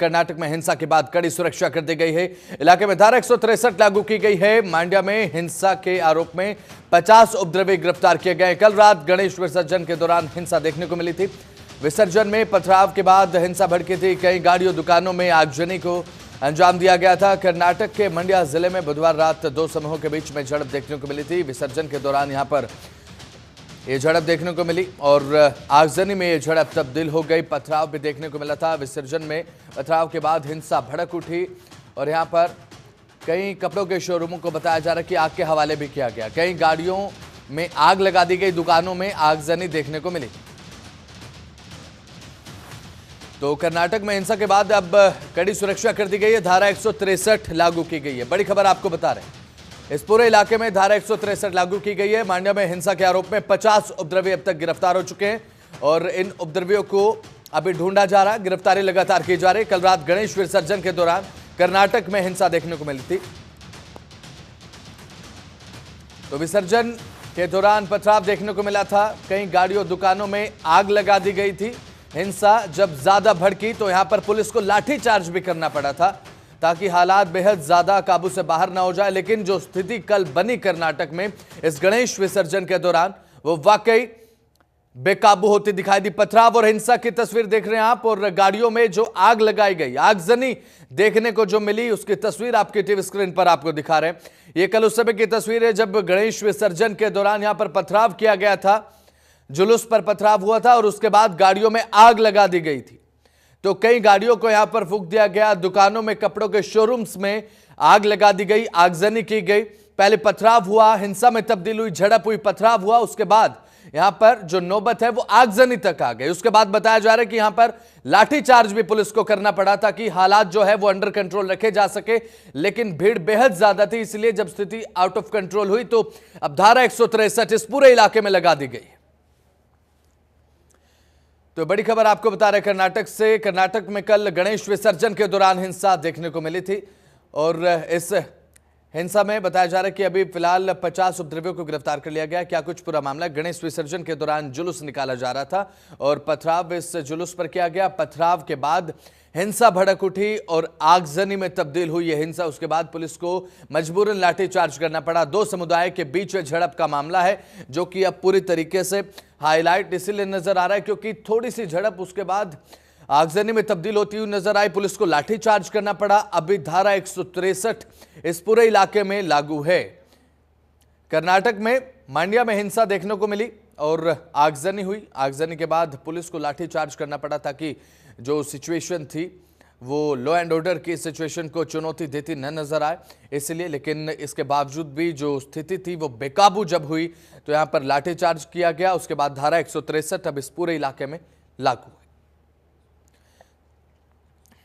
कर्नाटक में हिंसा के बाद कड़ी सुरक्षा कर दी गई है। इलाके में धारा 163 लागू की गई है। मांड्या में हिंसा के आरोप में 50 उपद्रवी गिरफ्तार किए गए। कल रात गणेश विसर्जन के दौरान हिंसा देखने को मिली थी। विसर्जन में पथराव के बाद हिंसा भड़की थी। कई गाड़ियों, दुकानों में आगजनी को अंजाम दिया गया था। कर्नाटक के मंड्या जिले में बुधवार रात दो समूहों के बीच में झड़प देखने को मिली थी। विसर्जन के दौरान यहां पर ये झड़प देखने को मिली और आगजनी में ये झड़प तब्दील हो गई। पथराव भी देखने को मिला था। विसर्जन में पथराव के बाद हिंसा भड़क उठी और यहां पर कई कपड़ों के शोरूमों को बताया जा रहा है कि आग के हवाले भी किया गया। कई गाड़ियों में आग लगा दी गई, दुकानों में आगजनी देखने को मिली। तो कर्नाटक में हिंसा के बाद अब कड़ी सुरक्षा कर दी गई है। धारा 163 लागू की गई है। बड़ी खबर आपको बता रहे हैं, इस पूरे इलाके में धारा 163 लागू की गई है। मांड्या में हिंसा के आरोप में 50 उपद्रवी अब तक गिरफ्तार हो चुके हैं और इन उपद्रवियों को अभी ढूंढा जा रहा है। गिरफ्तारी लगातार की जा रही है। कल रात गणेश विसर्जन के दौरान कर्नाटक में हिंसा देखने को मिली थी। तो विसर्जन के दौरान पथराव देखने को मिला था। कई गाड़ियों, दुकानों में आग लगा दी गई थी। हिंसा जब ज्यादा भड़की तो यहां पर पुलिस को लाठीचार्ज भी करना पड़ा था ताकि हालात बेहद ज्यादा काबू से बाहर ना हो जाए। लेकिन जो स्थिति कल बनी कर्नाटक में इस गणेश विसर्जन के दौरान, वो वाकई बेकाबू होती दिखाई दी। पथराव और हिंसा की तस्वीर देख रहे हैं आप और गाड़ियों में जो आग लगाई गई, आगजनी देखने को जो मिली, उसकी तस्वीर आपकी टीवी स्क्रीन पर आपको दिखा रहे हैं। ये कल उस समय की तस्वीर है जब गणेश विसर्जन के दौरान यहां पर पथराव किया गया था। जुलूस पर पथराव हुआ था और उसके बाद गाड़ियों में आग लगा दी गई थी। तो कई गाड़ियों को यहां पर फूंक दिया गया। दुकानों में, कपड़ों के शोरूम्स में आग लगा दी गई, आगजनी की गई। पहले पथराव हुआ, हिंसा में तब्दील हुई, झड़प हुई, पथराव हुआ। उसके बाद यहां पर जो नौबत है वो आगजनी तक आ गई। उसके बाद बताया जा रहा है कि यहां पर लाठीचार्ज भी पुलिस को करना पड़ा ताकि हालात जो है वो अंडर कंट्रोल रखे जा सके। लेकिन भीड़ बेहद ज्यादा थी, इसलिए जब स्थिति आउट ऑफ कंट्रोल हुई तो अब धारा 163 इस पूरे इलाके में लगा दी गई। तो बड़ी खबर आपको बता रहे कर्नाटक से। कर्नाटक में कल गणेश विसर्जन के दौरान हिंसा देखने को मिली थी और इस हिंसा में बताया जा रहा है कि अभी फिलहाल 50 उपद्रवियों को गिरफ्तार कर लिया गया। क्या कुछ पूरा मामला? गणेश विसर्जन के दौरान जुलूस निकाला जा रहा था और पथराव इस जुलूस पर किया गया। पथराव के बाद हिंसा भड़क उठी और आगजनी में तब्दील हुई यह हिंसा। उसके बाद पुलिस को मजबूरन लाठीचार्ज करना पड़ा। दो समुदाय के बीच झड़प का मामला है जो कि अब पूरी तरीके से हाईलाइट इसीलिए नजर आ रहा है क्योंकि थोड़ी सी झड़प, उसके बाद आगजनी में तब्दील होती हुई नजर आई। पुलिस को लाठीचार्ज करना पड़ा। अभी धारा 163 इस पूरे इलाके में लागू है। कर्नाटक में मांड्या में हिंसा देखने को मिली और आगजनी हुई। आगजनी के बाद पुलिस को लाठीचार्ज करना पड़ा ताकि जो सिचुएशन थी वो लॉ एंड ऑर्डर की सिचुएशन को चुनौती देती न नजर आए, इसलिए। लेकिन इसके बावजूद भी जो स्थिति थी वो बेकाबू जब हुई तो यहां पर लाठीचार्ज किया गया। उसके बाद धारा 163 अब इस पूरे इलाके में लागू है।